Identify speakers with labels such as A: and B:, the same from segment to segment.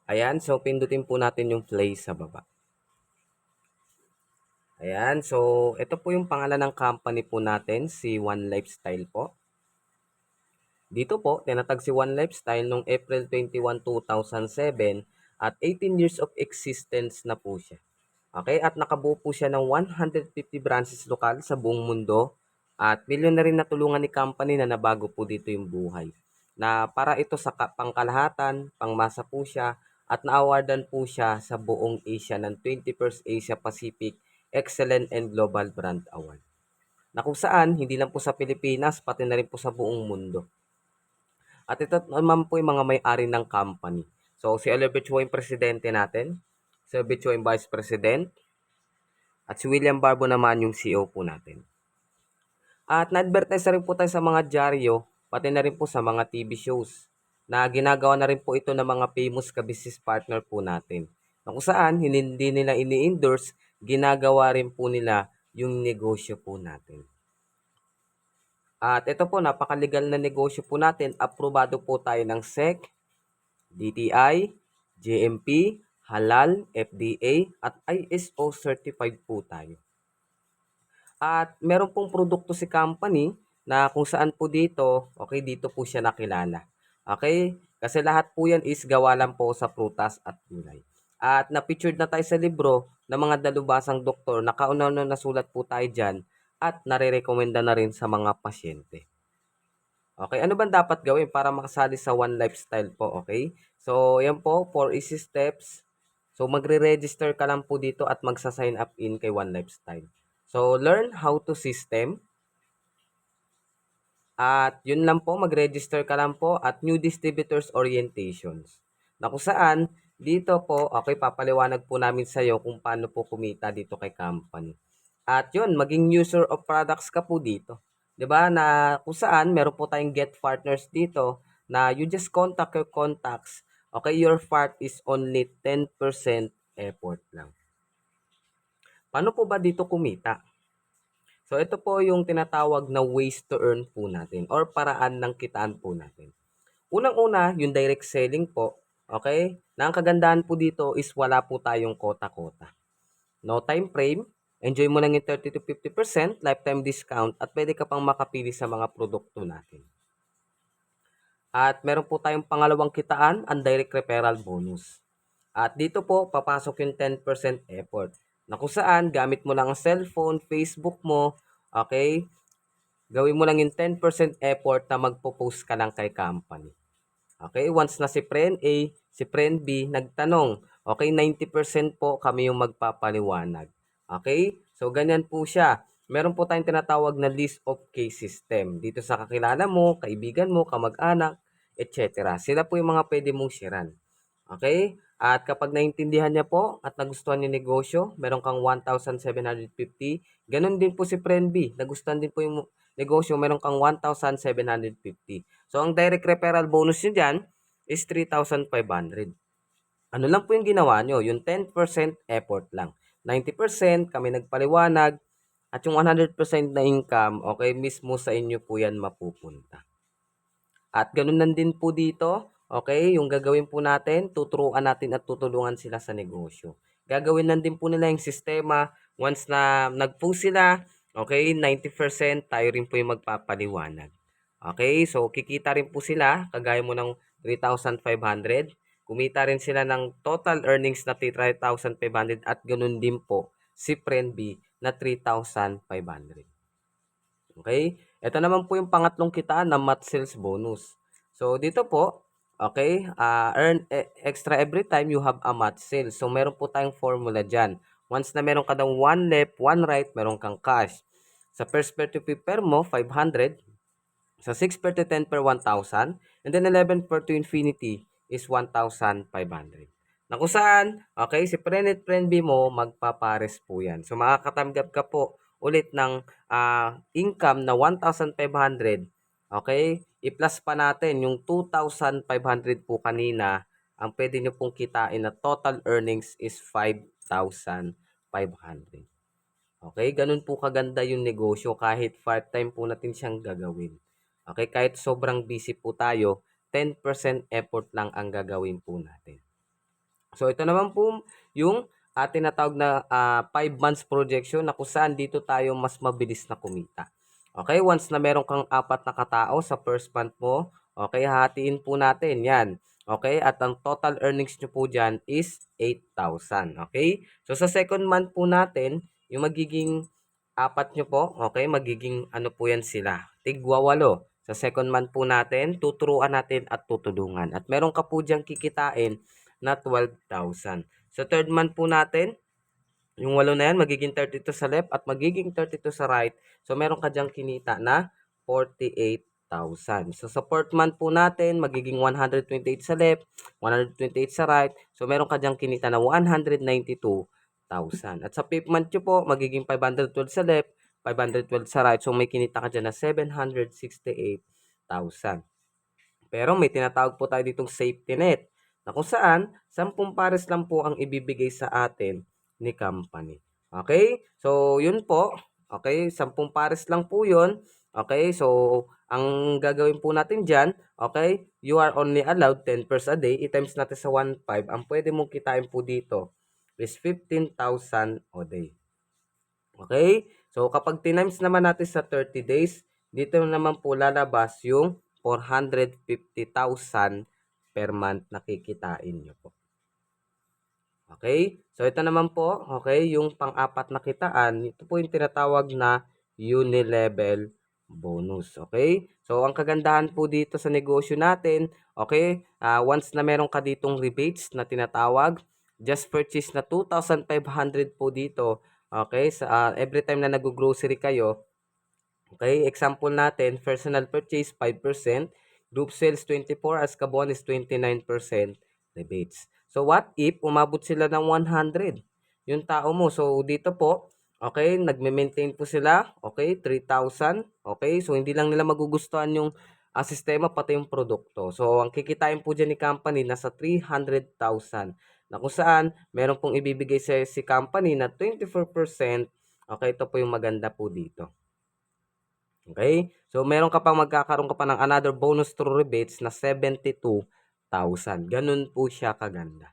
A: Ayan, so pindutin po natin yung play sa baba. Ayan, so ito po yung pangalan ng company po natin, si One Lifestyle po. Dito po, tinatag si One Lifestyle noong April 21, 2007 at 18 years of existence na po siya. Okay, at nakabuo po siya ng 150 branches lokal sa buong mundo at milyon na rin natulungan ni company na nabago po dito yung buhay. Na para ito sa pangkalahatan, pangmasa po siya at na-awardan po siya sa buong Asia ng 21st Asia Pacific Excellent and Global Brand Award. Na kung saan, hindi lang po sa Pilipinas, pati na rin po sa buong mundo. At ito naman po yung mga may-ari ng company. So, si Albert Chua yung presidente natin, si Albert Chua yung vice president, at si William Barbo naman yung CEO po natin. At na-advertise na rin po tayo sa mga dyaryo, pati na rin po sa mga TV shows na ginagawa na rin po ito ng mga famous ka-business partner po natin. Na kung saan, hindi nila ini-endorse, ginagawa rin po nila yung negosyo po natin. At ito po, napakalegal na negosyo po natin. Aprobado po tayo ng SEC, DTI, JMP, Halal, FDA, at ISO certified po tayo. At meron pong produkto si company na kung saan po dito, okay, dito po siya nakilala. Okay? Kasi lahat po yan is gawa lang po sa prutas at gulay. At na-featured na tayo sa libro ng mga dalubhasang doktor na kauna-una nasulat po tayo dyan at nare-recommenda na rin sa mga pasyente. Okay, ano bang dapat gawin para makasali sa One Lifestyle po, okay? So, yan po, 4 easy steps. So, magre-register ka lang po dito at magsa-sign up in kay One Lifestyle. So, learn how to system. At yun lang po, mag-register ka lang po at new distributors orientations. Na kung saan, dito po, okay, papaliwanag po namin sa iyo kung paano po kumita dito kay company. At yun, maging user of products ka po dito. 'Di ba? Na kung saan meron po tayong get partners dito na you just contact your contacts. Okay, your part is only 10% effort lang. Paano po ba dito kumita? So ito po yung tinatawag na ways to earn po natin or paraan ng kitaan po natin. Unang-una, yung direct selling po. Okay? Na ang kagandahan po dito is wala po tayong kota-kota. No time frame, enjoy mo lang yung 30 to 50% lifetime discount at pwede ka pang makapili sa mga produkto natin. At meron po tayong pangalawang kitaan, ang direct referral bonus. At dito po, papasok yung 10% effort. Na kung saan, gamit mo lang ang cellphone, Facebook mo, okay? Gawin mo lang yung 10% effort na magpo-post ka lang kay company. Okay, once na si friend A, si friend B nagtanong, okay, 90% po kami yung magpapaliwanag. Okay? So, ganyan po siya. Meron po tayong tinatawag na list of case system. Dito sa kakilala mo, kaibigan mo, kamag-anak, etc. Sila po yung mga pwede mong sharean. Okay? At kapag naintindihan niya po at nagustuhan yung negosyo, meron kang 1,750. Ganon din po si friend B. Nagustuhan din po yung negosyo, meron kang 1,750. So, ang direct referral bonus nyo dyan is 3,500. Ano lang po yung ginawa nyo? Yung 10% effort lang. 90% kami nagpaliwanag at yung 100% na income, okay, mismo sa inyo po yan mapupunta. At ganun lang din po dito, okay, yung gagawin po natin, tuturuan natin at tutulungan sila sa negosyo. Gagawin lang din po nila yung sistema. Once na nag-post sila, okay, 90% tayo rin po yung magpapaliwanag. Okay, so kikita rin po sila, kagaya mo ng 3,500. Kumita rin sila ng total earnings na 3,500 at ganun din po si Friend B na 3,500. Okay? Ito naman po yung pangatlong kitaan na mat sales bonus. So, dito po, okay, earn extra every time you have a mat sale. So, meron po tayong formula dyan. Once na meron ka daw 1 left, 1 right, meron kang cash. Sa first per to 5 per mo, 500. Sa 6 per to 10 per 1,000. And then 11 per to infinity is 1,500. Na kung saan, okay, si friend at friend B mo, magpapares po yan. So, makakatanggap ka po ulit ng income na 1,500. Okay? I-plus pa natin yung 2,500 po kanina. Ang pwede nyo pong kitain na total earnings is 5,500. Okay? Ganun po kaganda yung negosyo kahit part-time po natin siyang gagawin. Okay? Kahit sobrang busy po tayo, 10% effort lang ang gagawin po natin. So ito naman po yung tinatawag na 5 months projection na kung saan dito tayo mas mabilis na kumita. Okay, once na meron kang 4 na katao sa first month mo, okay, hahatiin po natin yan. Okay, at ang total earnings nyo po dyan is 8,000. Okay, so sa second month po natin, yung magiging 4 nyo po, okay, magiging ano po yan sila, tigwa 8. Sa second month po natin, tuturuan natin at tutulungan. At meron ka po diyang kikitain na 12,000. Sa third month po natin, yung 8 na yan, magiging 32 sa left at magiging 32 sa right. So, meron ka diyang kinita na 48,000. So, sa fourth month po natin, magiging 128 sa left, 128 sa right. So, meron ka diyang kinita na 192,000. At sa fifth month nyo po, magiging 512 sa left, 512 sa right. So, may kinita ka dyan na 768,000. Pero may tinatawag po tayo ditong safety net na kung saan 10 pares lang po ang ibibigay sa atin ni company. Okay? So, yun po. Okay? 10 pares lang po yun. Okay? So, ang gagawin po natin dyan, okay? You are only allowed 10 pairs a day. I-times natin sa 1.5. Ang pwede mong kitain po dito is 15,000 a day. Okay? So, kapag tinimes naman natin sa 30 days, dito naman po lalabas yung 450,000 per month na kikitain nyo po. Okay? So, ito naman po, okay, yung pang-apat na kitaan, ito po yung tinatawag na uni-level bonus. Okay? So, ang kagandahan po dito sa negosyo natin, okay, once na meron ka ditong rebates na tinatawag, just purchase na 2,500 po dito, okay, sa every time na nag-grocery kayo. Okay, example natin, personal purchase 5%, group sales 24, as ka-bonus 29% rebates. So what if umabot sila ng 100 yung tao mo? So dito po, okay, nagme-maintain po sila, okay, 3,000, okay, so hindi lang nila magugustuhan yung sistema pati yung produkto. So ang kikitain po dyan ni company nasa 300,000 na kung saan meron pong ibibigay si company na 24%, okay, ito po yung maganda po dito. Okay? So, meron ka pang magkakaroon ka pa ng another bonus through rebates na 72,000. Ganun po siya kaganda.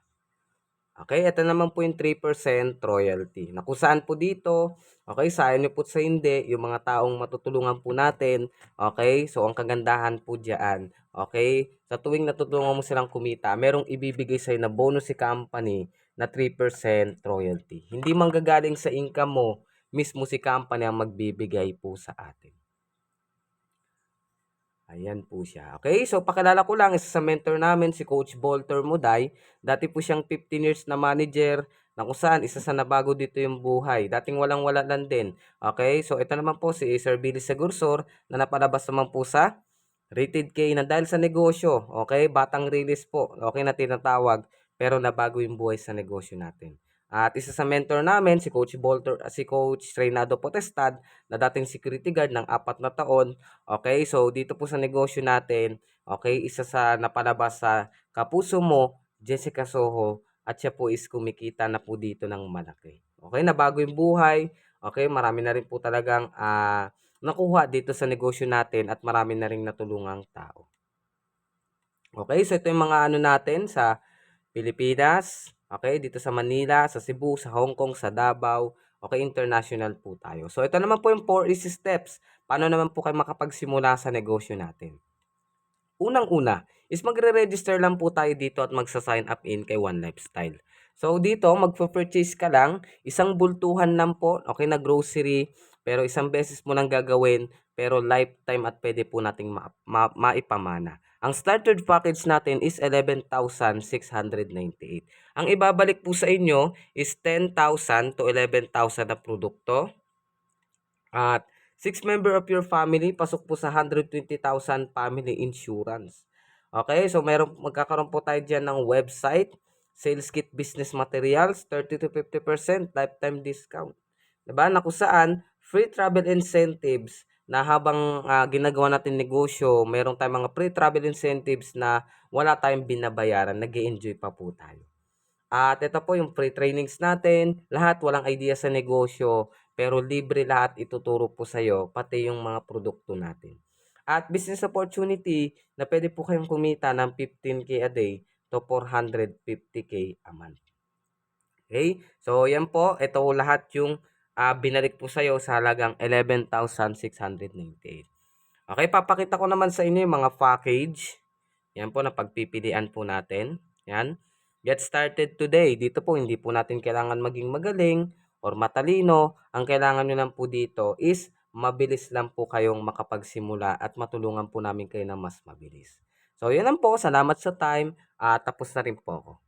A: Okay? Ito naman po yung 3% royalty. Na kung saan po dito, okay, sayang nyo po sa hindi, yung mga taong matutulungan po natin, okay? So, ang kagandahan po dyan, okay? Sa tuwing natutulungan mo silang kumita, merong ibibigay sa'yo na bonus si company na 3% royalty. Hindi manggagaling sa income mo, mismo si company ang magbibigay po sa atin. Ayan po siya. Okay, so pakilala ko lang, isa sa mentor namin si Coach Bolter Muday. Dati po siyang 15 years na manager na kung saan isa sa nabago dito yung buhay. Dating walang-wala lang din. Okay, so ito naman po si Sir Billy Segursor na napalabas naman po sa Rated K na dahil sa negosyo. Okay, batang release po. Okay na tinatawag pero nabago yung buhay sa negosyo natin. At isa sa mentor namin, si Coach Bolter, si Coach Reynado Potestad, na dating security guard ng 4 na taon. Okay, so dito po sa negosyo natin, okay, isa sa napalabas sa Kapuso Mo, Jessica Soho, at siya po is kumikita na po dito ng malaki. Okay, nabago yung buhay. Okay, marami na rin po talagang nakuha dito sa negosyo natin at marami na ring natulungang tao. Okay, so ito yung mga ano natin sa Pilipinas, okay, dito sa Manila, sa Cebu, sa Hong Kong, sa Davao, okay, international po tayo. So ito naman po yung 4 easy steps. Paano naman po kayo makapagsimula sa negosyo natin? Unang-una is magre-register lang po tayo dito at magsa-sign up in kay One Lifestyle. So dito, magpo-purchase ka lang, isang bultuhan lang po, okay, na grocery, pero isang beses mo nang gagawin, pero lifetime at pwede po nating maipamana. Ang starter package natin is 11,698. Ang ibabalik po sa inyo is 10,000 to 11,000 na produkto. At 6 member of your family, pasok po sa 120,000 family insurance. Okay, so magkakaroon po tayo dyan ng website, sales kit business materials, 30 to 50% lifetime discount. Diba? Na kung saan, free travel incentives na habang ginagawa natin negosyo, meron tayong mga free travel incentives na wala tayong binabayaran, nag-e-enjoy pa po tayo. At ito po yung free trainings natin, lahat walang idea sa negosyo, pero libre lahat ituturo po sa iyo, pati yung mga produkto natin. At business opportunity na pwede po kayong kumita ng 15K a day, to 450K a month. Okay? So, yan po. Ito lahat yung binalik po sa'yo sa halagang 11,698. Okay, papakita ko naman sa inyo yung mga package. Yan po na pagpipilian po natin. Yan. Get started today. Dito po, hindi po natin kailangan maging magaling or matalino. Ang kailangan nyo lang po dito is mabilis lang po kayong makapagsimula at matulungan po namin kayo na mas mabilis. So, yun lang po. Salamat sa time. Tapos na rin po ako.